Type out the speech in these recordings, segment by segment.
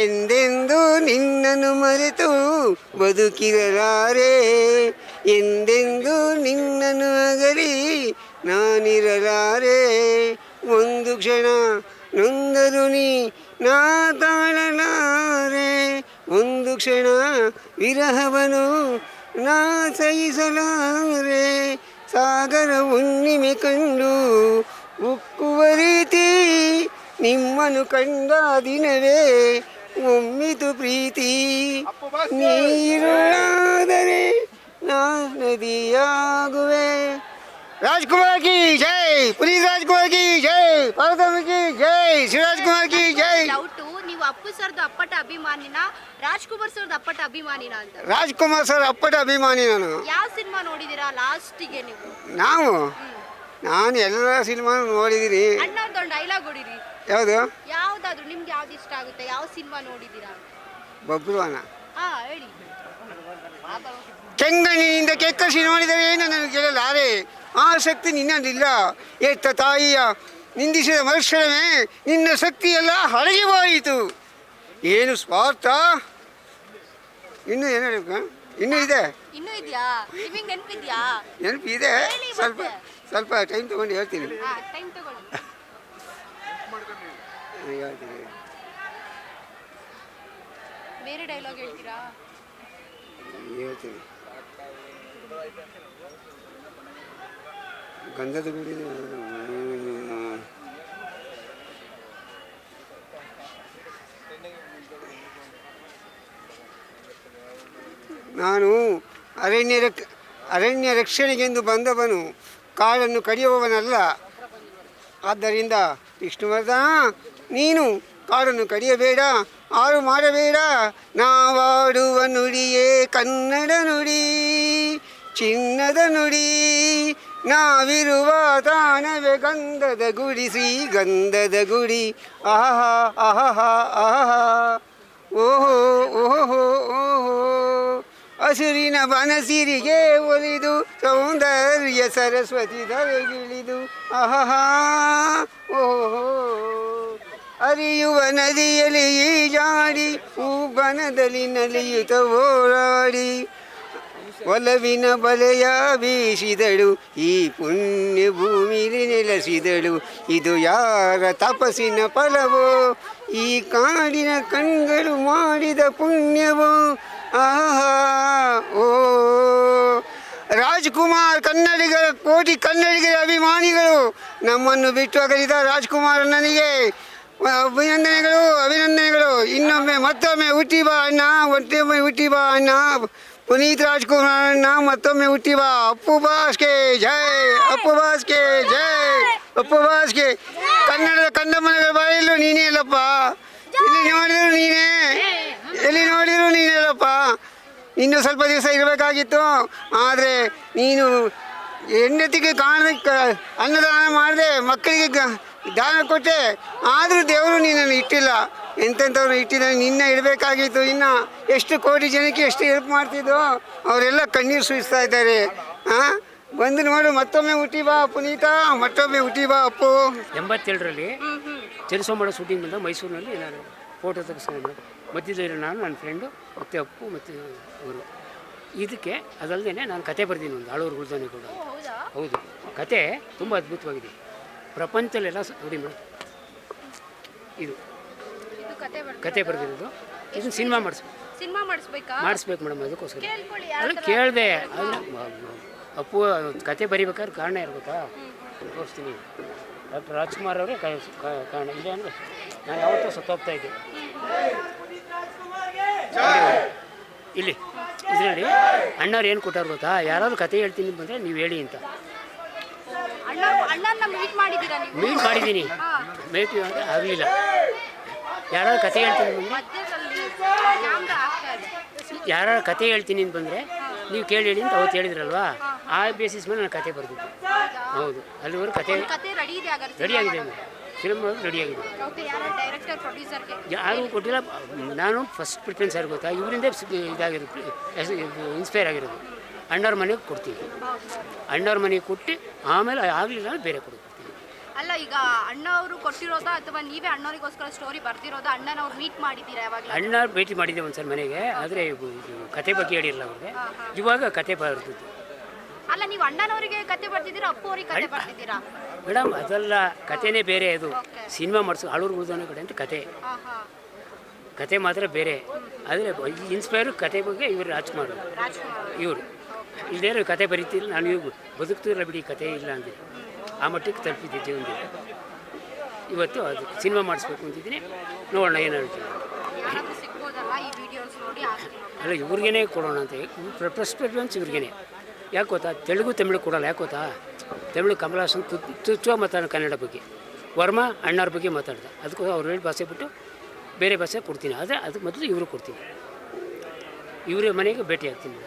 ಎಂದೆಂದು ನಿನ್ನನ್ನು ಮರೆತು ಬದುಕಿರಲಾರೆ, ಎಂದೆಂದು ನಿನ್ನನ್ನು ಅಗಲಿ ನಾನಿರಲಾರೆ. ಒಂದು ಕ್ಷಣ ನೊಂದರು ನೀ ನಾ ತಾಳಲಾರೆ, ಒಂದು ಕ್ಷಣ ವಿರಹವನು ನಾ ಸಹಿಸಲಾರೆ. ಸಾಗರ ಹುಣ್ಣಿಮೆ ಕಂಡು ಉಕ್ಕುವ ರೀತಿ ನಿಮ್ಮನ್ನು ಕಂಡ ದಿನವೇ ಒಮ್ಮಿತು ಪ್ರೀತಿ. ನೀರುಳಾದರೆ ನಾ ನದಿಯಾಗುವೆ. ರಾಜ್ಕುಮಾರ್ ಕಿ ಜೈ, ಪುನೀತ್ ರಾಜ್ಕುಮಾರ್ ಕಿ ಜೈ, ಪಾರ್ವತಮ್ಮ ಕಿ ಜೈ, ಶಿವರಾಜ್ಕುಮಾರ್ ಕಿ ಜೈ. ಡೌಟು, ನೀವು ಅಪ್ಪು ಸರ್ದು ಅಪ್ಪಟ ಅಭಿಮಾನಿನ, ರಾಜ್ಕುಮಾರ್ ಸರ್ದು ಅಪ್ಪಟ ಅಭಿಮಾನಿನ ಅಂತ? ರಾಜ್ಕುಮಾರ್ ಸರ್ ಅಪ್ಪಟ ಅಭಿಮಾನಿ ನಾನು. ಯಾವ ಸಿನಿಮಾ ನೋಡಿದ್ದೀರಾ ಲಾಸ್ಟಿಗೆ ನೀವು? ನಾನು ಎಲ್ಲ ಸಿನಿಮಾ ನೋಡಿದ್ದೀನಿ. ಅಣ್ಣವ್ರದ್ದೊಂದು ಡೈಲಾಗ್ ಹೊಡಿರಿ. ಯಾವುದು? ಯಾವ್ದಾದ್ರು ನಿಮ್ಗೆ ಯಾವ್ದು ಇಷ್ಟ ಆಗುತ್ತೆ? ಯಾವ ಸಿನಿಮಾ ನೋಡಿದ್ದೀರಾ? ಬಬ್ರುವಾನ. ಹೇಳಿ. ಕೆಂಗಣ್ಣಿನಿಂದ ಕೆಕ್ಕಸಿ ನೋಡಿದರೆ ಏನು ನನಗೆ ಗೆಲ್ಲಲಾರೆ, ಆಸಕ್ತಿ ನಿನ್ನದಿಲ್ಲ. ಎತ್ತ ತಾಯಿಯ ನಿಂದಿಸಿದ ಮರುಕ್ಷಣವೇ ನಿನ್ನ ಶಕ್ತಿಯೆಲ್ಲ ಹಳಗಿ ಹೋಯಿತು. ಏನು ಸ್ವಾರ್ಥ? ಇನ್ನೂ ಏನು ಹೇಳಬೇಕು? ಇನ್ನೂ ಇದೆ. ಇನ್ನೂ ಇದೆಯಾ? ನಿಮಗೆ ನೆನಪಿದ್ಯಾ? ನೆನಪಿದೆ. ಸ್ವಲ್ಪ ಟೈಮ್ ತಗೊಂಡು ಹೇಳ್ತೀನಿ. ಟೈಮ್ ತಗೊಳ್ಳಿ. ಹೇಳ್ತೀನಿ. ಬೇರೆ ಡೈಲಾಗ್ ಹೇಳ್ತೀರಾ? ಹೇಳ್ತೀನಿ. ಗಂಧದ ಗುಡಿ. ನಾನು ಅರಣ್ಯ ರಕ್ಷಣೆಗೆಂದು ಬಂದವನು, ಕಾಡನ್ನು ಕಡಿಯುವವನಲ್ಲ. ಆದ್ದರಿಂದ ವಿಷ್ಣುವರ್ಧನ, ನೀನು ಕಾಡನ್ನು ಕಡಿಯಬೇಡ, ಹಾಳು ಮಾಡಬೇಡ. ನಾವಾಡುವ ನುಡಿಯೇ ಕನ್ನಡ ನುಡಿ, ಚಿನ್ನದ ನುಡಿ. ನಾವಿರುವ ತಾಣವೇ ಗಂಧದ ಗುಡಿ, ಶ್ರೀಗಂಧದ ಗುಡಿ. ಆಹಾ ಆಹಾ ಆಹಾ, ಓಹೋ ಓಹೋ ಓಹೋ. ಹಸುರಿನ ಬನಸಿರಿಗೆ ಒಲಿದು ಸೌಂದರ್ಯ ಸರಸ್ವತಿ ಧರೆಗಿಳಿದು. ಆಹಾ ಓಹೋ. ಹರಿಯುವ ನದಿಯಲ್ಲಿ ಈಜಾಡಿ ಹೂಬನದಲ್ಲಿ ನಲಿಯುತ್ತ ಓಡಾಡಿ ಒಲವಿನ ಬಲೆಯ ಬೀಸಿದಳು, ಈ ಪುಣ್ಯ ಭೂಮಿಲಿ ನೆಲೆಸಿದಳು. ಇದು ಯಾರ ತಪಸ್ಸಿನ ಫಲವೋ, ಈ ಕಾಡಿನ ಕಣ್ಗಳು ಮಾಡಿದ ಪುಣ್ಯವೋ. ಆಹಾ ಓ. ರಾಜ್ಕುಮಾರ್ ಕನ್ನಡಿಗರ ಕೋಟಿ ಕನ್ನಡಿಗರ ಅಭಿಮಾನಿಗಳು, ನಮ್ಮನ್ನು ಬಿಟ್ಟು ಅಗಲಿದ ರಾಜ್ಕುಮಾರ್ ನನಗೆ ಅಭಿನಂದನೆಗಳು ಅಭಿನಂದನೆಗಳು. ಇನ್ನೊಮ್ಮೆ ಮತ್ತೊಮ್ಮೆ ಹುಟ್ಟಿ ಬಾ ಅಣ್ಣ, ಮತ್ತೊಮ್ಮೆ ಹುಟ್ಟಿ ಬಾ ಅಣ್ಣ. ಪುನೀತ್ ರಾಜ್ಕುಮಾರ್ ಅಣ್ಣ, ಮತ್ತೊಮ್ಮೆ ಹುಟ್ಟಿ ಬಾ. ಅಪ್ಪು ಬಾಸ್ಗೆ ಜೈ, ಅಪ್ಪು ಬಾಸ್ಗೆ ಜೈ, ಅಪ್ಪು ಬಾಸ್ಗೆ. ಕನ್ನಡದ ಕಂದಮ್ಮನಗಳ ಬಾಯಲ್ಲೂ ನೀನೇ ಅಲ್ಲಪ್ಪ, ಎಲ್ಲಿ ನೋಡಿದ್ರು ನೀನೇ, ಎಲ್ಲಿ ನೋಡಿದ್ರು ನೀನೇ ಅಲ್ಲಪ್ಪ. ಇನ್ನೂ ಸ್ವಲ್ಪ ದಿವಸ ಇರಬೇಕಾಗಿತ್ತು, ಆದರೆ ನೀನು ಹೆಂಡತಿಗೆ ಅನ್ನದಾನ ಮಾಡಿದೆ, ಮಕ್ಕಳಿಗೆ ದಾನ ಕೊಟ್ಟೆ, ಆದರೂ ದೇವರು ನಿನ್ನನ್ನು ಇಟ್ಟಿಲ್ಲ. ಎಂತೆಂಥವ್ರು ಇಟ್ಟಿದ್ದಾನೆ, ನಿನ್ನ ಇಡಬೇಕಾಗಿತ್ತು. ಇನ್ನು ಎಷ್ಟು ಕೋಟಿ ಜನಕ್ಕೆ ಎಷ್ಟು ಹೆಲ್ಪ್ ಮಾಡ್ತಿದ್ದೋ ಅವರೆಲ್ಲ ಕಣ್ಣೀರು ಸುರಿಸ್ತಾ ಇದ್ದಾರೆ. ಬಂದು ನೋಡು, ಮತ್ತೊಮ್ಮೆ ಹುಟ್ಟಿ ಬಾ ಪುನೀತ, ಮತ್ತೊಮ್ಮೆ ಹುಟ್ಟಿ ಬಾ ಅಪ್ಪು. 87ರಲ್ಲಿ ಚಲಿಸೋಮಾಡ ಶೂಟಿಂಗ್ ಬಂದ ಮೈಸೂರಿನಲ್ಲಿ ನಾನು ಫೋಟೋ ತೆಗೆಸ್ಕೊಂಡು ಮಧ್ಯದಲ್ಲಿ ನಾನು, ನನ್ನ ಫ್ರೆಂಡು ಮತ್ತು ಅಪ್ಪು ಮತ್ತು ಅವರು. ಇದಕ್ಕೆ ಅದಲ್ಲದೆ ನಾನು ಕತೆ ಬರ್ತೀನಿ, ಒಂದು ಆಳೂರು ಗುಲ್ದಾನೆ ಕೂಡ. ಹೌದು, ಕತೆ ತುಂಬ ಅದ್ಭುತವಾಗಿದೆ. ಪ್ರಪಂಚದಲ್ಲೆಲ್ಲ ನೋಡಿ ಮೇಡಮ್, ಇದು ಕತೆ ಬರ್ದಿರೋದು. ಇದನ್ನು ಸಿನಿಮಾ ಮಾಡಿಸ್ಬೇಕು ಮೇಡಮ್. ಅದಕ್ಕೋಸ್ಕರ ಅಲ್ಲ ಕೇಳಿದೆ. ಆದರೆ ಅಪ್ಪು ಕತೆ ಬರಿಬೇಕಾದ್ರೆ ಕಾರಣ ಇರ್ಬೇಕಾ, ತೋರಿಸ್ತೀನಿ. ಡಾಕ್ಟರ್ ರಾಜ್ಕುಮಾರ್ ಅವರೇ ಕಾರಣ. ಇಲ್ಲ ಅಂದರೆ ನಾನು ಯಾವತ್ತೂ ಸತ್ತೋಗ್ತಾ ಇದ್ದೆ. ಇಲ್ಲಿ ಇದರಲ್ಲಿ ಅಣ್ಣವ್ರು ಏನು ಕೊಟ್ಟಾರ ಗೊತ್ತಾ, ಯಾರಾದರೂ ಕತೆ ಹೇಳ್ತೀನಿ ಬಂದರೆ ನೀವು ಹೇಳಿ ಅಂತ. ಮೀಟ್ ಮಾಡಿದ್ದೀನಿ, ಭೇಟಿ ಆಗಲಿಲ್ಲ. ಯಾರಾದ್ರು ಕತೆ ಹೇಳ್ತೀನಿ ಬಂದರೆ ನೀವು ಕೇಳಿ ಹೇಳಿ ಅಂತ ಅವತ್ತು ಹೇಳಿದ್ರಲ್ವಾ, ಆ ಬೇಸಿಸ್ ಮೇಲೆ ನಾನು ಕತೆ ಬರೆದಿದ್ದೆ. ಹೌದು, ಅಲ್ಲಿವರೆಗೂ ಕತೆ ರೆಡಿಯಾಗಿದೆ, ಫಿಲ್ಮ್ ರೆಡಿಯಾಗಿದೆ. ಯಾರೂ ಕೊಟ್ಟಿಲ್ಲ, ನಾನು ಫಸ್ಟ್ ಪ್ರಿಫರೆನ್ಸ್ ಯಾರು ಗೊತ್ತಾ, ಇವರಿಂದ ಇದಾಗಿರೋದು, ಇನ್ಸ್ಪೈರ್ ಆಗಿರೋದು. ಅಣ್ಣವ್ರ ಮನೆಗೆ ಕೊಡ್ತೀವಿ, ಅಣ್ಣವ್ರ ಮನೆಗೆ ಕೊಟ್ಟು ಆಮೇಲೆ ಆಗಲಿಲ್ಲ ಬೇರೆ ಕೊಡ್ತೀವಿ. ಅಲ್ಲ ಈಗ ಅಣ್ಣ ಅವರು ಕೊಟ್ಟಿರೋದಾ ಅಥವಾ ನೀವೇ ಅಣ್ಣವರಿಗೋಸ್ಕರ ಸ್ಟೋರಿ ಬರ್ದಿರೋದಾ? ಅಣ್ಣನವ್ರು ಮೀಟ್ ಮಾಡಿದ್ದೀರಾ ಯಾವಾಗಲೂ? ಅಣ್ಣ ಭೇಟಿ ಮಾಡಿದ್ದೆ ಒಂದ್ಸಲ ಮನೆಗೆ, ಆದರೆ ಕತೆ ಬಗ್ಗೆ ಹೇಳಿರಲ್ಲ ಅವ್ರಿಗೆ. ಇವಾಗ ಕತೆ ಬರ್ತಿತ್ತು. ಅಲ್ಲ ನೀವು ಅಣ್ಣನವರಿಗೆ ಕತೆ ಬರ್ತಿದ್ದೀರಾ, ಅಪ್ಪು ಅವ್ರಿಗೆ ಕತೆ ಬರ್ತಿದ್ದೀರಾ? ಮೇಡಮ್ ಅದೆಲ್ಲ ಕತೆನೇ ಬೇರೆ. ಅದು ಸಿನಿಮಾ ಮಾಡಿಸೋ ಆಳೂರು ಗುರುದನ ಕಡೆ ಅಂತ ಕತೆ ಮಾತ್ರ ಬೇರೆ. ಆದರೆ ಇನ್ಸ್ಪೈರ್ ಕತೆ ಬಗ್ಗೆ ಇವರು ರಾಜ್ಕುಮಾರ್ ಇವರು ಇಲ್ಲದೇ ಕತೆ ಬರೀತಿಲ್ಲ. ನಾನು ಇವಾಗ ಬದುಕ್ತಿರಲ್ಲ ಬಿಡಿ, ಕತೆ ಇಲ್ಲ ಅಂದರೆ ಆ ಮಟ್ಟಕ್ಕೆ ತಲುಪಿದ್ದೆ ಜೀವನದಲ್ಲಿ. ಇವತ್ತು ಅದು ಸಿನಿಮಾ ಮಾಡಿಸ್ಬೇಕು ಅಂತಿದ್ದೀನಿ, ನೋಡೋಣ ಏನು ಹೇಳ್ತೀನಿ. ಅಲ್ಲ ಇವ್ರಿಗೇನೆ ಕೊಡೋಣ ಅಂತ, ಪ್ರೆಫರೆನ್ಸ್ ಇವ್ರಿಗೇನೆ. ಯಾಕೆ ಗೊತ್ತಾ, ತೆಲುಗು ತಮಿಳು ಕೊಡೋಲ್ಲ. ಯಾಕೆ ಗೊತ್ತಾ, ತಮಿಳು ಕಮಲ್ ಹಾಸನ್ ತುಚ್ಚುವ ಮಾತಾಡೋ ಕನ್ನಡ ಬಗ್ಗೆ, ವರ್ಮಾ ಅಣ್ಣವ್ರ ಬಗ್ಗೆ ಮಾತಾಡ್ದೆ. ಅದಕ್ಕೂ ಅವ್ರು ಹೇಳಿ ಭಾಷೆ ಬಿಟ್ಟು ಬೇರೆ ಭಾಷೆ ಕೊಡ್ತೀನಿ. ಆದರೆ ಅದಕ್ಕೆ ಮೊದಲು ಇವರು ಕೊಡ್ತೀನಿ. ಇವರ ಮನೆಗೆ ಭೇಟಿ ಆಗ್ತೀನಿ.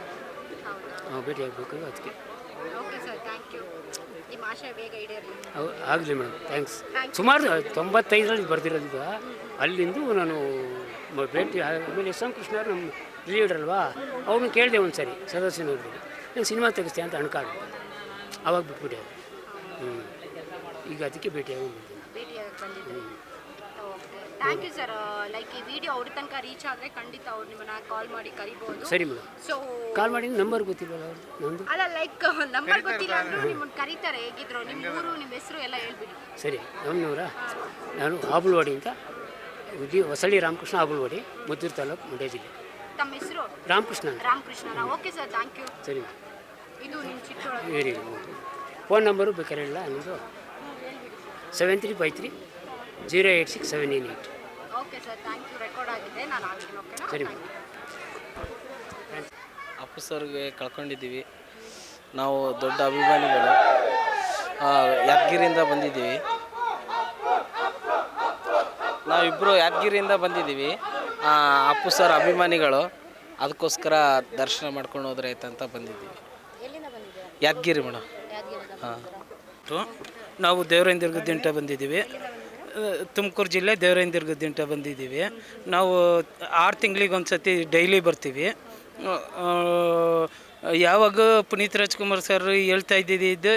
ಭೇಟಿ ಆಗಬೇಕು ಅದಕ್ಕೆ. ಆಗಲಿ ಮೇಡಮ್, ಥ್ಯಾಂಕ್ಸ್. ಸುಮಾರು 95ರಲ್ಲಿ ಬರ್ದಿರೋದು. ಅಲ್ಲಿಂದು ನಾನು ಭೇಟಿ ಆಮೇಲೆ ಎಸ್ ಎಂ ಕೃಷ್ಣ ಅವರು ನಮ್ಮ ಲೀಡರ್ ಅಲ್ವಾ, ಅವ್ರನ್ನ ಕೇಳಿದೆ ಒಂದು ಸರಿ ಸದಸ್ಯನವ್ರಿಗೆ, ನಾನು ಸಿನಿಮಾ ತೆಗಿಸ್ತೀನಿ ಅಂತ ಅನ್ಕಾಡು. ಅವಾಗ ಬಿಟ್ಬಿಟ್ಟೆ. ಈಗ ಅದಕ್ಕೆ ಭೇಟಿಯಾಗಿ ಥ್ಯಾಂಕ್ ಯು ಸರ್. ಲೈಕ್ ಈ ವಿಡಿಯೋ ಅವ್ರ ತನಕ ರೀಚ್ ಆದರೆ ಖಂಡಿತ ಅವ್ರು ನಿಮ್ಮನ್ನ ಕಾಲ್ ಮಾಡಿ ಕರಿಬೋದು. ಸರಿ ಮೇಡಮ್. ಸೊ ಕಾಲ್ ಮಾಡಿ ನಂಬರ್ ಗೊತ್ತಿಲ್ವಲ್ಲ ಅವ್ರದ್ದು ನಂದು. ಅಲ್ಲ ಲೈಕ್ ನಂಬರ್ ಗೊತ್ತಿಲ್ಲ ಅಂದರೂ ನಿಮ್ಮನ್ನು ಕರೀತಾರೆ. ಹೇಗಿದ್ರು ನಿಮ್ಮ ಊರು ನಿಮ್ಮ ಹೆಸರು ಎಲ್ಲ ಹೇಳ್ಬಿಡಿ. ಸರಿ. ನಮ್ಮನವರ ನಾನು ಆಬುಲ್ವಾಡಿ ಅಂತ, ಹೊಸಳ್ಳಿ ರಾಮಕೃಷ್ಣ ಆಬುಲ್ವಾಡಿ, ಮದ್ದೂರು ತಾಲೂಕು, ಮಂಡ್ಯ ಜಿಲ್ಲೆ. ತಮ್ಮ ಹೆಸರು? Ramakrishna. Ramakrishna. Okay sir, thank you. ಸರಿ. ಇದು ನಿಮ್ಮ ಚಿಕ್ಕೊಳಗೆ ಹೇಳಿ. ಫೋನ್ ನಂಬರು ಬೇಕಾದ್ರೆ ಇಲ್ಲ ನಿಮ್ಮದು? 7353 086 okay sir, thank you. Record ಆಗಿದೆ, ನಾನು ಆಗ್ತೀನಿ. ಓಕೆನಾ? ಸರಿ. ಅಪ್ಪು ಸರ್ಗೆ ಕಳ್ಕೊಂಡಿದ್ದೀವಿ. ನಾವು ದೊಡ್ಡ ಅಭಿಮಾನಿಗಳು. ಯಾದಗಿರಿಯಿಂದ ಬಂದಿದ್ದೀವಿ. ನಾವಿಬ್ಬರು ಯಾದಗಿರಿಯಿಂದ ಬಂದಿದ್ದೀವಿ. ಅಪ್ಪು ಸರ್ ಅಭಿಮಾನಿಗಳು. ಅದಕ್ಕೋಸ್ಕರ ದರ್ಶನ ಮಾಡ್ಕೊಂಡು ಹೋದ್ರೆ ಆಯ್ತಂತ ಬಂದಿದ್ದೀವಿ. ಯಾದಗಿರಿ ಮೇಡಮ್. ಹಾಂ, ನಾವು ದೇವರಾಯನದುರ್ಗದಿಂದ ಬಂದಿದ್ದೀವಿ. ತುಮಕೂರು ಜಿಲ್ಲೆ ದೇವರಾಯನದುರ್ಗದಿಂದ ಬಂದಿದ್ದೀವಿ. ನಾವು 6 ತಿಂಗಳಿಗೆ ಒಂದು ಸತಿ ಡೈಲಿ ಬರ್ತೀವಿ. ಯಾವಾಗ ಪುನೀತ್ ರಾಜ್ಕುಮಾರ್ ಸರ್ ಹೇಳ್ತಾ ಇದ್ದಿದ್ದು,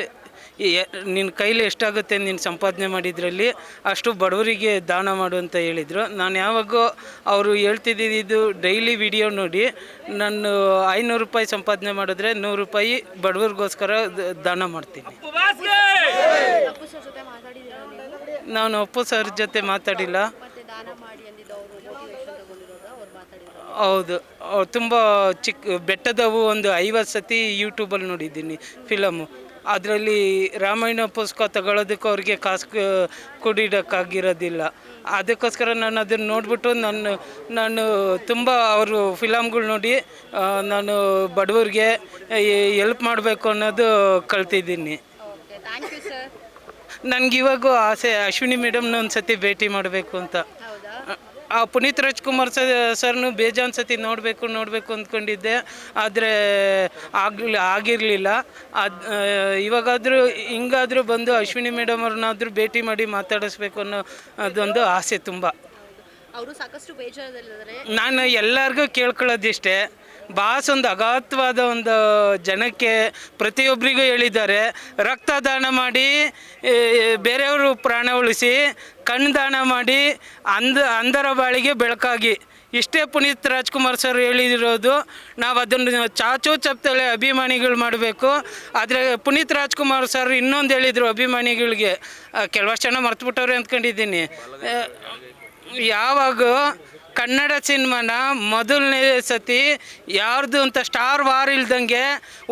ನಿನ್ನ ಕೈಲಿ ಎಷ್ಟಾಗುತ್ತೆ ನೀನು ಸಂಪಾದನೆ ಮಾಡಿದ್ರಲ್ಲಿ ಅಷ್ಟು ಬಡವರಿಗೆ ದಾನ ಮಾಡು ಅಂತ ಹೇಳಿದರು. ನಾನು ಯಾವಾಗೂ ಅವರು ಹೇಳ್ತಿದ್ದಿದ್ದು ಡೈಲಿ ವಿಡಿಯೋ ನೋಡಿ ನಾನು 500 ರೂಪಾಯಿ ಸಂಪಾದನೆ ಮಾಡಿದ್ರೆ 100 ರೂಪಾಯಿ ಬಡವರಿಗೋಸ್ಕರ ದಾನ ಮಾಡ್ತೀನಿ. ನಾನು ಅಪ್ಪು ಸರ್ ಜೊತೆ ಮಾತಾಡಿಲ್ಲ. ಹೌದು, ತುಂಬ ಬೆಟ್ಟದವು ಒಂದು 50 ಸತಿ ಯೂಟ್ಯೂಬಲ್ಲಿ ನೋಡಿದ್ದೀನಿ ಫಿಲಮು. ಅದರಲ್ಲಿ ರಾಮಾಯಣ ಪುಸ್ತಕ ತಗೊಳ್ಳೋದಕ್ಕೆ ಅವ್ರಿಗೆ ಕಾಸು ಕೊಡಿಡೋಕ್ಕಾಗಿರೋದಿಲ್ಲ. ಅದಕ್ಕೋಸ್ಕರ ನಾನು ಅದನ್ನು ನೋಡಿಬಿಟ್ಟು ನಾನು ತುಂಬ ಅವರು ಫಿಲಮ್ಗಳು ನೋಡಿ ನಾನು ಬಡವರಿಗೆ ಹೆಲ್ಪ್ ಮಾಡಬೇಕು ಅನ್ನೋದು ಕಲ್ತಿದ್ದೀನಿ. ನನಗಿವಾಗೂ ಆಸೆ ಅಶ್ವಿನಿ ಮೇಡಮ್ನ ಒಂದು ಸತಿ ಭೇಟಿ ಮಾಡಬೇಕು ಅಂತ. ಪುನೀತ್ ರಾಜ್ಕುಮಾರ್ ಸರ್ನು ಬೇಜಾನ್ ಸತಿ ನೋಡಬೇಕು ಅಂದ್ಕೊಂಡಿದ್ದೆ, ಆದರೆ ಆಗಿರಲಿಲ್ಲ. ಇವಾಗಾದರೂ ಹಿಂಗಾದರೂ ಬಂದು ಅಶ್ವಿನಿ ಮೇಡಮ್ ಅವ್ರನ್ನಾದರೂ ಭೇಟಿ ಮಾಡಿ ಮಾತಾಡಿಸ್ಬೇಕು ಅನ್ನೋ ಅದೊಂದು ಆಸೆ ತುಂಬ. ಅವರು ಸಾಕಷ್ಟು ಬೇಜಾರದಲ್ಲಿದ್ದಾರೆ. ನಾನು ಎಲ್ಲರಿಗೂ ಕೇಳ್ಕೊಳ್ಳೋದಿಷ್ಟೇ, ಬಾಸ್ ಒಂದು ಅಗಾಧವಾದ ಒಂದು ಜನಕ್ಕೆ ಪ್ರತಿಯೊಬ್ಬರಿಗೂ ಹೇಳಿದ್ದಾರೆ, ರಕ್ತದಾನ ಮಾಡಿ ಬೇರೆಯವರು ಪ್ರಾಣ ಉಳಿಸಿ, ಕಣ್ಣು ದಾನ ಮಾಡಿ ಅಂಧರ ಬಾಳಿಗೆ ಬೆಳಕಾಗಿ. ಇಷ್ಟೇ ಪುನೀತ್ ರಾಜ್ಕುಮಾರ್ ಸರ್ ಹೇಳಿರೋದು. ನಾವು ಅದನ್ನು ಚಾಚು ಚಪ್ತಲೆ ಅಭಿಮಾನಿಗಳು ಮಾಡಬೇಕು. ಆದರೆ ಪುನೀತ್ ರಾಜ್ಕುಮಾರ್ ಸರ್ ಇನ್ನೊಂದು ಹೇಳಿದರು ಅಭಿಮಾನಿಗಳಿಗೆ, ಕೆಲವಷ್ಟು ಜನ ಮರ್ತುಬಿಟ್ಟವ್ರೆ ಅಂದ್ಕೊಂಡಿದ್ದೀನಿ. ಯಾವಾಗ ಕನ್ನಡ ಸಿನಿಮಾನ ಮೊದಲನೇ ಸತಿ ಯಾರ್ದು ಅಂತ ಸ್ಟಾರ್ ವಾರ್ ಇಲ್ದಂಗೆ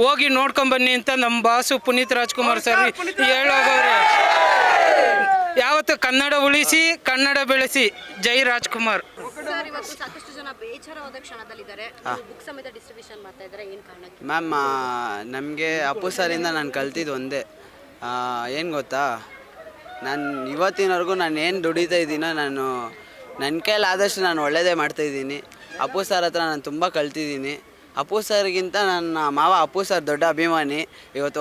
ಹೋಗಿ ನೋಡ್ಕೊಂಬನ್ನಿ ಅಂತ ನಮ್ಮ ಬಾಸು ಪುನೀತ್ ರಾಜ್ಕುಮಾರ್ ಸರ್ ಹೇಳೋಗವ್ರೆ. ಯಾವತ್ತು ಕನ್ನಡ ಉಳಿಸಿ ಕನ್ನಡ ಬೆಳೆಸಿ. ಜೈ ರಾಜ್ಕುಮಾರ್. ಸಾಕಷ್ಟು ಜನ ಬೇಜಾರಾದ ಕ್ಷಣದಲ್ಲಿದ್ದಾರೆ. ಬುಕ್ ಸಮೇತ ಡಿಸ್ಟ್ರಿಬ್ಯೂಷನ್ ಮಾಡ್ತಾ ಇದ್ದಾರೆ. ಏನು ಕಾರಣಕ್ಕೆ ಮ್ಯಾಮ್? ನಮಗೆ ಅಪ್ಪು ಸರಿಂದ ನಾನು ಕಲ್ತಿದ್ದು ಒಂದೇ, ಏನು ಗೊತ್ತಾ, ನಾನು ಇವತ್ತಿನವರೆಗೂ ನಾನು ಏನು ದುಡಿತಾ ಇದ್ದೀನೋ ನಾನು ನನ್ನ ಕೈಲಾದಷ್ಟು ನಾನು ಒಳ್ಳೆಯದೇ ಮಾಡ್ತಾಯಿದ್ದೀನಿ. ಅಪ್ಪು ಸರ್ ಹತ್ರ ನಾನು ತುಂಬ ಕಲ್ತಿದ್ದೀನಿ. ಅಪ್ಪು ಸರ್ಗಿಂತ ನನ್ನ ಮಾವ ಅಪ್ಪು ಸರ್ ದೊಡ್ಡ ಅಭಿಮಾನಿ. ಇವತ್ತು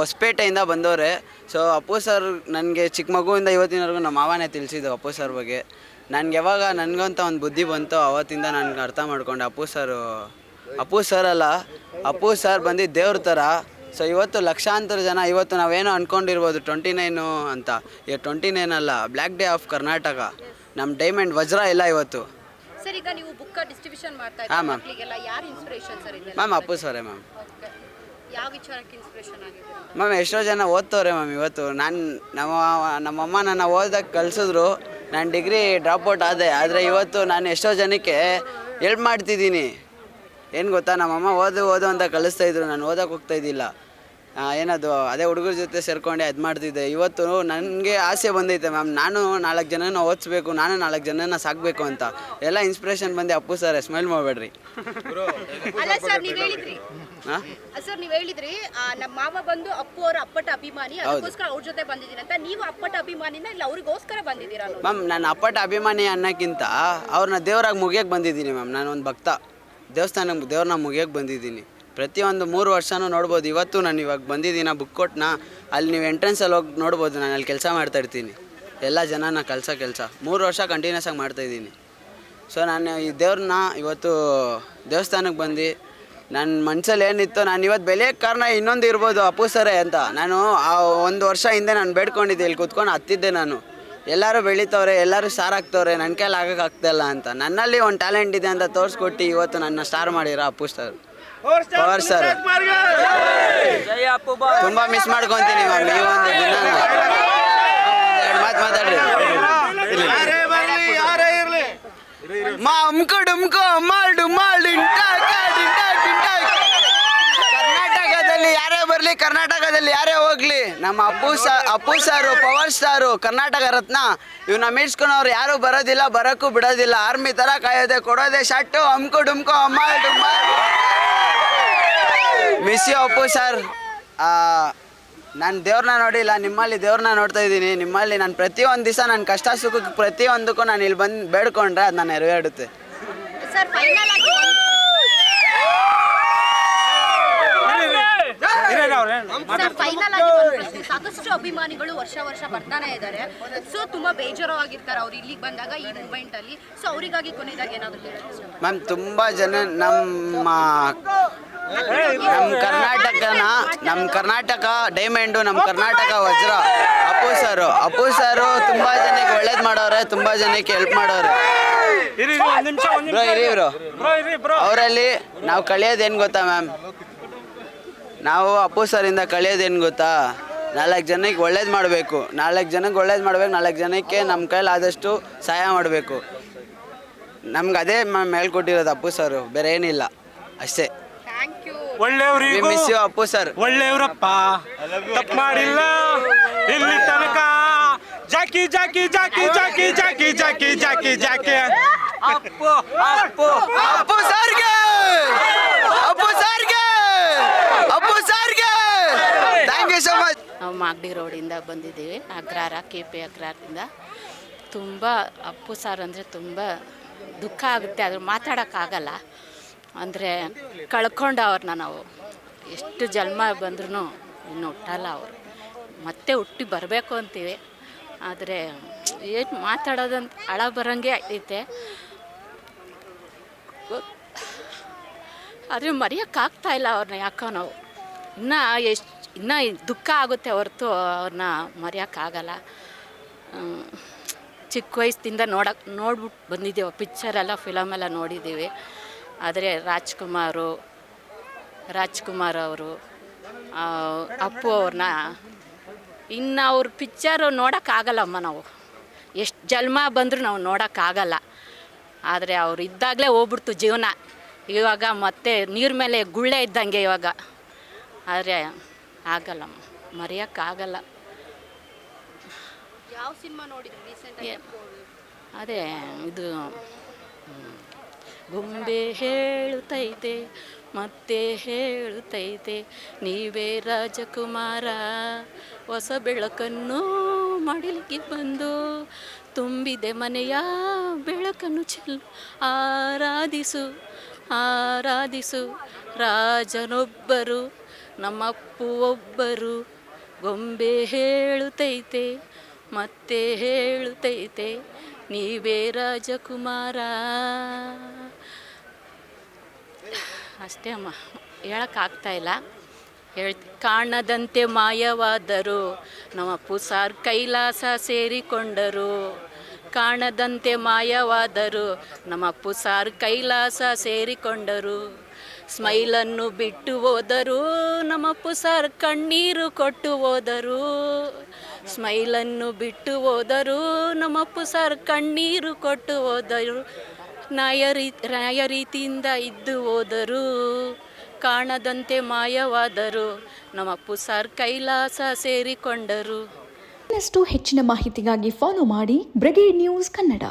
ಹೊಸಪೇಟೆಯಿಂದ ಬಂದವರೆ. ಸೊ ಅಪ್ಪು ಸರ್ ನನಗೆ ಚಿಕ್ಕ ಮಗುವಿಂದ ಇವತ್ತಿನವರೆಗೂ ನಮ್ಮ ಮಾವನೇ ತಿಳಿಸಿದ್ದು ಅಪ್ಪು ಸರ್ ಬಗ್ಗೆ. ನನಗೆ ಯಾವಾಗ ನನಗಂತ ಒಂದು ಬುದ್ಧಿ ಬಂತೋ ಅವತ್ತಿಂದ ನನಗೆ ಅರ್ಥ ಮಾಡ್ಕೊಂಡೆ ಅಪ್ಪು ಸರ್ ಅಲ್ಲ, ಅಪ್ಪು ಸರ್ ಬಂದು ದೇವ್ರ ಥರ. ಸೊ ಇವತ್ತು ಲಕ್ಷಾಂತರ ಜನ, ಇವತ್ತು ನಾವೇನೋ ಅಂದ್ಕೊಂಡಿರ್ಬೋದು 29 ಅಂತ, ಈಗ 29 ಅಲ್ಲ, ಬ್ಲ್ಯಾಕ್ ಡೇ ಆಫ್ ಕರ್ನಾಟಕ, ನಮ್ಮ ಡೈಮಂಡ್ ವಜ್ರ ಇಲ್ಲ ಇವತ್ತು. ಸರ್ ಈಗ ನೀವು ಬುಕ್ ಡಿಸ್ಟ್ರಿಬ್ಯೂಷನ್ ಮಾಡ್ತಾ ಹಾಂ ಇದ್ದೀರಾ ಮ್ಯಾಮ್. ಮಕ್ಕಳಿಗೆಲ್ಲ, ಯಾರು ಇನ್ಸ್ಪಿರೇಷನ್ ಸರ್ ಇದೆ? ಮ್ಯಾಮ್ ಅಪ್ಪು ಸರೇ ಮ್ಯಾಮ್. ಯಾವ ವಿಚಾರಕ್ಕೆ ಇನ್ಸ್ಪಿರೇಷನ್ ಆಗಿದೆ ಅಂತ? ಮ್ಯಾಮ್ ಎಷ್ಟೋ ಜನ ಓದ್ತವ್ರೆ ಮ್ಯಾಮ್. ಇವತ್ತು ನಮ್ಮಮ್ಮ ನನ್ನ ಓದಕ್ಕೆ ಕಲಿಸಿದ್ರು, ನಾನು ಡಿಗ್ರಿ ಡ್ರಾಪ್ಔಟ್ ಆದೆ. ಆದರೆ ಇವತ್ತು ನಾನು ಎಷ್ಟೋ ಜನಕ್ಕೆ ಹೆಲ್ಪ್ ಮಾಡ್ತಿದ್ದೀನಿ. ಏನು ಗೊತ್ತಾ, ನಮ್ಮಮ್ಮ ಓದು ಅಂತ ಕಲಿಸ್ತಾಯಿದ್ರು, ನಾನು ಓದಕ್ಕೆ ಹೋಗ್ತಾಯಿದ್ದಿಲ್ಲ. ಏನದು ಅದೇ ಹುಡುಗರ ಜೊತೆ ಸೇರ್ಕೊಂಡೆ ಅದು ಮಾಡ್ತಿದ್ದೆ. ಇವತ್ತು ನನಗೆ ಆಸೆ ಬಂದೈತೆ ಮ್ಯಾಮ್, ನಾನು 4 ಜನನ ಓದಿಸ್ಬೇಕು, ನಾನು 4 ಜನನ ಸಾಕಬೇಕು ಅಂತ. ಎಲ್ಲ ಇನ್ಸ್ಪಿರೇಷನ್ ಬಂದು ಅಪ್ಪು ಸರ್, ಸ್ಮೈಲ್ ಮಾಡಬೇಡ್ರಿ. ಅಲ್ಲ ಸರ್, ನೀವು ಹೇಳಿದ್ರಿ ಹಾಂ ಸರ್, ನೀವು ಹೇಳಿದ್ರಿ ನಮ್ಮ ಮಾವ ಬಂದು ಅಪ್ಪು ಅವರ ಅಪ್ಪಟ ಅಭಿಮಾನಿ, ಅದಕ್ಕೋಸ್ಕರ ಅವ್ರ ಜೊತೆ ಬಂದಿದ್ದೀನಿ ಅಂತ. ನೀವು ಅಪ್ಪಟ ಅಭಿಮಾನಿನ ಇಲ್ಲ ಅವ್ರಿಗೋಸ್ಕರ ಬಂದಿದ್ದೀರಾ? ಮ್ಯಾಮ್ ನಾನು ಅಪ್ಪಟ ಅಭಿಮಾನಿ ಅನ್ನೋಕ್ಕಿಂತ ಅವ್ರನ್ನ ದೇವರಾಗಿ ಮುಗಿಯೋಕ್ಕೆ ಬಂದಿದ್ದೀನಿ ಮ್ಯಾಮ್. ನಾನು ಒಂದು ಭಕ್ತ, ದೇವ್ರನ್ನ ಮುಗಿಯೋಕ್ಕೆ ಬಂದಿದ್ದೀನಿ. ಪ್ರತಿಯೊಂದು 3 ವರ್ಷನೂ ನೋಡ್ಬೋದು. ಇವತ್ತು ನಾನು ಇವಾಗ ಬಂದಿದ್ದೀನಿ ಬುಕ್ ಕೊಟ್ಟನ, ಅಲ್ಲಿ ನೀವು ಎಂಟ್ರೆನ್ಸಲ್ಲಿ ಹೋಗಿ ನೋಡ್ಬೋದು. ನಾನು ಅಲ್ಲಿ ಕೆಲಸ ಮಾಡ್ತಾಯಿರ್ತೀನಿ, ಎಲ್ಲ ಜನನ ಕೆಲಸ 3 ವರ್ಷ ಕಂಟಿನ್ಯೂಸ್ ಆಗಿ ಮಾಡ್ತಾಯಿದ್ದೀನಿ. ಸೊ ನಾನು ಈ ದೇವ್ರನ್ನ ಇವತ್ತು ದೇವಸ್ಥಾನಕ್ಕೆ ಬಂದು ನನ್ನ ಮನಸ್ಸಲ್ಲಿ ಏನಿತ್ತು, ನಾನು ಇವತ್ತು ಬೆಳೆಯೋಕ್ಕೆ ಕಾರಣ ಇನ್ನೊಂದು ಇರ್ಬೋದು, ಅಪ್ಪು ಸರೇ ಅಂತ. ನಾನು ಆ 1 ವರ್ಷ ಹಿಂದೆ ನಾನು ಬೇಡ್ಕೊಂಡಿದ್ದೆ, ಇಲ್ಲಿ ಕೂತ್ಕೊಂಡು ಹತ್ತಿದ್ದೆ ನಾನು. ಎಲ್ಲರೂ ಬೆಳೀತವ್ರೆ, ಎಲ್ಲರೂ ಸ್ಟಾರ್ ಆಗ್ತವ್ರೆ, ನನ್ನ ಕೈಲಿ ಆಗೋಕ್ಕಾಗ್ತಾಯಿಲ್ಲ ಅಂತ. ನನ್ನಲ್ಲಿ ಒಂದು ಟ್ಯಾಲೆಂಟ್ ಇದೆ ಅಂತ ತೋರಿಸ್ಕೊಟ್ಟು ಇವತ್ತು ನನ್ನ ಸ್ಟಾರ್ ಮಾಡಿರೋ ಅಪ್ಪು ಸರ್, ಪವರ್ ಸರ್. ತುಂಬ ಮಿಸ್ ಮಾಡ್ಕೊತೀನಿ ಮ್ಯಾಮ್ ಈ ಒಂದು ದಿನ. 2 ಮಾತು ಮಾತಾಡ್ರಿ. ಕರ್ನಾಟಕದಲ್ಲಿ ಯಾರೇ ಬರಲಿ, ಕರ್ನಾಟಕದಲ್ಲಿ ಯಾರೇ ಹೋಗ್ಲಿ, ನಮ್ಮ ಅಪ್ಪು ಸಾರು ಪವರ್ ಸ್ಟಾರು, ಕರ್ನಾಟಕ ರತ್ನ. ಇವನ್ನ ಮೀಡ್ಸ್ಕೊಂಡವ್ರು ಯಾರು ಬರೋದಿಲ್ಲ, ಬರೋಕ್ಕೂ ಬಿಡೋದಿಲ್ಲ. ಆರ್ಮಿ ಥರ ಕಾಯೋದೆ, ಕೊಡೋದೆ ಶಾಟು, ಅಮ್ಕು ಡುಮ್ಕೋ ಅಮ್ಮಾಳ್ ಡುಮ್ಮಾಳ್. Miss you Appu sir. ನಾನು ದೇವ್ರನ್ನ ನೋಡಿಲ್ಲ, ನಿಮ್ಮಲ್ಲಿ ದೇವ್ರನ್ನ ನೋಡ್ತಾ ಇದ್ದೀನಿ. ನಿಮ್ಮಲ್ಲಿ ನಾನು ಪ್ರತಿಯೊಂದು ದಿವಸ ನನ್ನ ಕಷ್ಟ ಸುಖಕ್ಕೆ ಪ್ರತಿಯೊಂದಕ್ಕೂ ನಾನು ಇಲ್ಲಿ ಬಂದು ಬೇಡ್ಕೊಂಡ್ರೆ ಅದು ನಾನು ನೆರವೇರುತ್ತೆ. ಸರ್ ಫೈನಲ್ ಆಗಿ ಸಾಕಷ್ಟು ಅಭಿಮಾನಿಗಳು ವರ್ಷ ಬರ್ತಾನೆ ಇದ್ದಾರೆ. ಸೊ ತುಂಬಾ ಬೇಜಾರು ಆಗಿರ್ತಾರೆ ಅವ್ರು ಇಲ್ಲಿಗೆ ಬಂದಾಗ ಈ ಮೂಮೆಂಟ್ ಅಲ್ಲಿ. ಸೊ ಅವರಿಗಾಗಿ ಕೊನೆಯದಾಗಿ ಏನಾದ್ರು ಹೇಳಿ ಮ್ಯಾಮ್. ತುಂಬ ಜನ ನಮ್ಮ ಕರ್ನಾಟಕ ಡೈಮಂಡು, ನಮ್ಮ ಕರ್ನಾಟಕ ವಜ್ರ ಅಪ್ಪು ಸಾರು ತುಂಬ ಜನಕ್ಕೆ ಒಳ್ಳೇದು ಮಾಡೋರೆ, ತುಂಬ ಜನಕ್ಕೆ ಹೆಲ್ಪ್ ಮಾಡೋರೆ. ಅವರಲ್ಲಿ ನಾವು ಕಳಿಯೋದೇನು ಗೊತ್ತಾ ಮ್ಯಾಮ್, ನಾವು ಅಪ್ಪು ಸರಿಂದ ಕಳಿಯೋದೇನು ಗೊತ್ತಾ, 4 ಜನಕ್ಕೆ ಒಳ್ಳೇದು ಮಾಡಬೇಕು, 4 ಜನಕ್ಕೆ ಒಳ್ಳೇದು ಮಾಡಬೇಕು, 4 ಜನಕ್ಕೆ ನಮ್ಮ ಕೈಲಿ ಆದಷ್ಟು ಸಹಾಯ ಮಾಡಬೇಕು. ನಮ್ಗೆ ಅದೇ ಮ್ಯಾಮ್ ಹೇಳ್ಕೊಟ್ಟಿರೋದು ಅಪ್ಪು ಸರು, ಬೇರೆ ಏನಿಲ್ಲ, ಅಷ್ಟೇ. ಒಳ್ಳೆಯವ್ರಿಗೂ ಮಿಸ್ ಯು ಅಪ್ಪು ಸರ್. ಒಳ್ಳೆಯವ್ರಪ್ಪ, ತಪ್ಪು ಮಾಡಿಲ್ಲ ಇಲ್ಲಿ ತನಕ. ಜಾಕಿ ಜಾಕಿ ಜಾಕಿ ಜಾಕಿ ಜಾಕಿ ಜಾಕಿ ಜಾಕಿ ಜಾಕಿ ಅಪ್ಪು ಅಪ್ಪು ಅಪ್ಪು ಸರ್ಗೆ, ಅಪ್ಪು ಸರ್ಗೆ, ಅಪ್ಪು ಸರ್ಗೆ. Thank you so much. ನಾವು ಮಾಗಡಿ ರೋಡಿಂದ ಬಂದಿದ್ದೀವಿ, ಅಗ್ರಹಾರ, KP ಅಗ್ರಹಾರದಿಂದ. ತುಂಬ ಅಪ್ಪು ಸಾರ್ ಅಂದರೆ ತುಂಬ ದುಃಖ ಆಗುತ್ತೆ, ಆದರೂ ಮಾತಾಡೋಕ್ಕಾಗಲ್ಲ. ಅಂದರೆ ಕಳ್ಕೊಂಡವ್ರನ್ನ ನಾವು ಎಷ್ಟು ಜನ್ಮ ಬಂದ್ರೂ ಇನ್ನು ಹುಟ್ಟಲ್ಲ ಅವರು, ಮತ್ತೆ ಹುಟ್ಟಿ ಬರಬೇಕು ಅಂತೀವಿ. ಆದರೆ ಏನು ಮಾತಾಡೋದಂತ ಹಳ ಬರೋಂಗೆ ಐತೆ. ಆದರೆ ಮರೆಯೋಕ್ಕಾಗ್ತಾಯಿಲ್ಲ ಅವ್ರನ್ನ, ಯಾಕೋ ನಾವು ಇನ್ನೂ ದುಃಖ ಆಗುತ್ತೆ ಹೊರತು ಅವ್ರನ್ನ ಮರೆಯೋಕ್ಕಾಗಲ್ಲ. ಚಿಕ್ಕ ವಯಸ್ಸಿಂದ ನೋಡ್ಬಿಟ್ಟು ಬಂದಿದ್ದೀವಿ, ಪಿಕ್ಚರೆಲ್ಲ ಫಿಲಮೆಲ್ಲ ನೋಡಿದ್ದೀವಿ. ಆದರೆ ರಾಜ್ಕುಮಾರ್ ಅವರು ಅಪ್ಪು ಅವ್ರನ್ನ ಇನ್ನು ಅವ್ರ ಪಿಕ್ಚರು ನೋಡೋಕ್ಕಾಗಲ್ಲಮ್ಮ. ನಾವು ಎಷ್ಟು ಜನ್ಮ ಬಂದರೂ ನಾವು ನೋಡೋಕ್ಕಾಗಲ್ಲ. ಆದರೆ ಅವ್ರು ಇದ್ದಾಗಲೇ ಹೋಗ್ಬಿಡ್ತು ಜೀವನ. ಇವಾಗ ಮತ್ತೆ ನೀರು ಮೇಲೆ ಗುಳ್ಳೆ ಇದ್ದಂಗೆ ಇವಾಗ. ಆದರೆ ಆಗಲ್ಲಮ್ಮ, ಮರೆಯೋಕ್ಕಾಗಲ್ಲ. ಯಾವ ಸಿನಿಮಾ ನೋಡಿದ್ರಿ ರೀಸೆಂಟಾಗಿ? ಅದೇ ಇದು ಗೊಂಬೆ ಹೇಳುತ್ತೈತೆ ಮತ್ತೆ ಹೇಳುತ್ತೈತೆ, ನೀವೇ ರಾಜಕುಮಾರ, ಹೊಸ ಬೆಳಕನ್ನು ಮಡಿಲಿಗೆ ಬಂದು ತುಂಬಿದೆ ಮನೆಯ ಬೆಳಕನ್ನು ಚೆಲ್ಲು, ಆರಾಧಿಸು ಆರಾಧಿಸು ರಾಜನೊಬ್ಬರು, ನಮ್ಮಪ್ಪು ಒಬ್ಬರು. ಗೊಂಬೆ ಹೇಳುತ್ತೈತೆ ಮತ್ತೆ ಹೇಳುತ್ತೈತೆ, ನೀವೇ ರಾಜಕುಮಾರ. ಅಷ್ಟೇ ಅಮ್ಮ, ಹೇಳೋಕ್ಕಾಗ್ತಾಯಿಲ್ಲ. ಕಾಣದಂತೆ ಮಾಯವಾದರು, ನಮ್ಮ ಅಪ್ಪು ಸಾರ್ ಕೈಲಾಸ ಸೇರಿಕೊಂಡರು. ಕಾಣದಂತೆ ಮಾಯವಾದರು, ನಮ್ಮ ಅಪ್ಪು ಸಾರ್ ಕೈಲಾಸ ಸೇರಿಕೊಂಡರು. ಸ್ಮೈಲನ್ನು ಬಿಟ್ಟು ಹೋದರು, ನಮ್ಮ ಅಪ್ಪು ಸಾರ್ ಕಣ್ಣೀರು ಕೊಟ್ಟು ಹೋದರು. ಸ್ಮೈಲನ್ನು ಬಿಟ್ಟು ಹೋದರು, ನಮ್ಮ ಅಪ್ಪು ಸಾರ್ ಕಣ್ಣೀರು ಕೊಟ್ಟು ಹೋದರು. ನ್ಯಾಯ ರೀತಿಯಿಂದ ಇದ್ದು ಹೋದರು. ಕಾಣದಂತೆ ಮಾಯವಾದರು, ನಮ್ಮ ಅಪ್ಪು ಸಾರ್ ಕೈಲಾಸ ಸೇರಿಕೊಂಡರು. ಇನ್ನಷ್ಟು ಹೆಚ್ಚಿನ ಮಾಹಿತಿಗಾಗಿ ಫಾಲೋ ಮಾಡಿ ಬ್ರಿಗೇಡ್ ನ್ಯೂಸ್ ಕನ್ನಡ.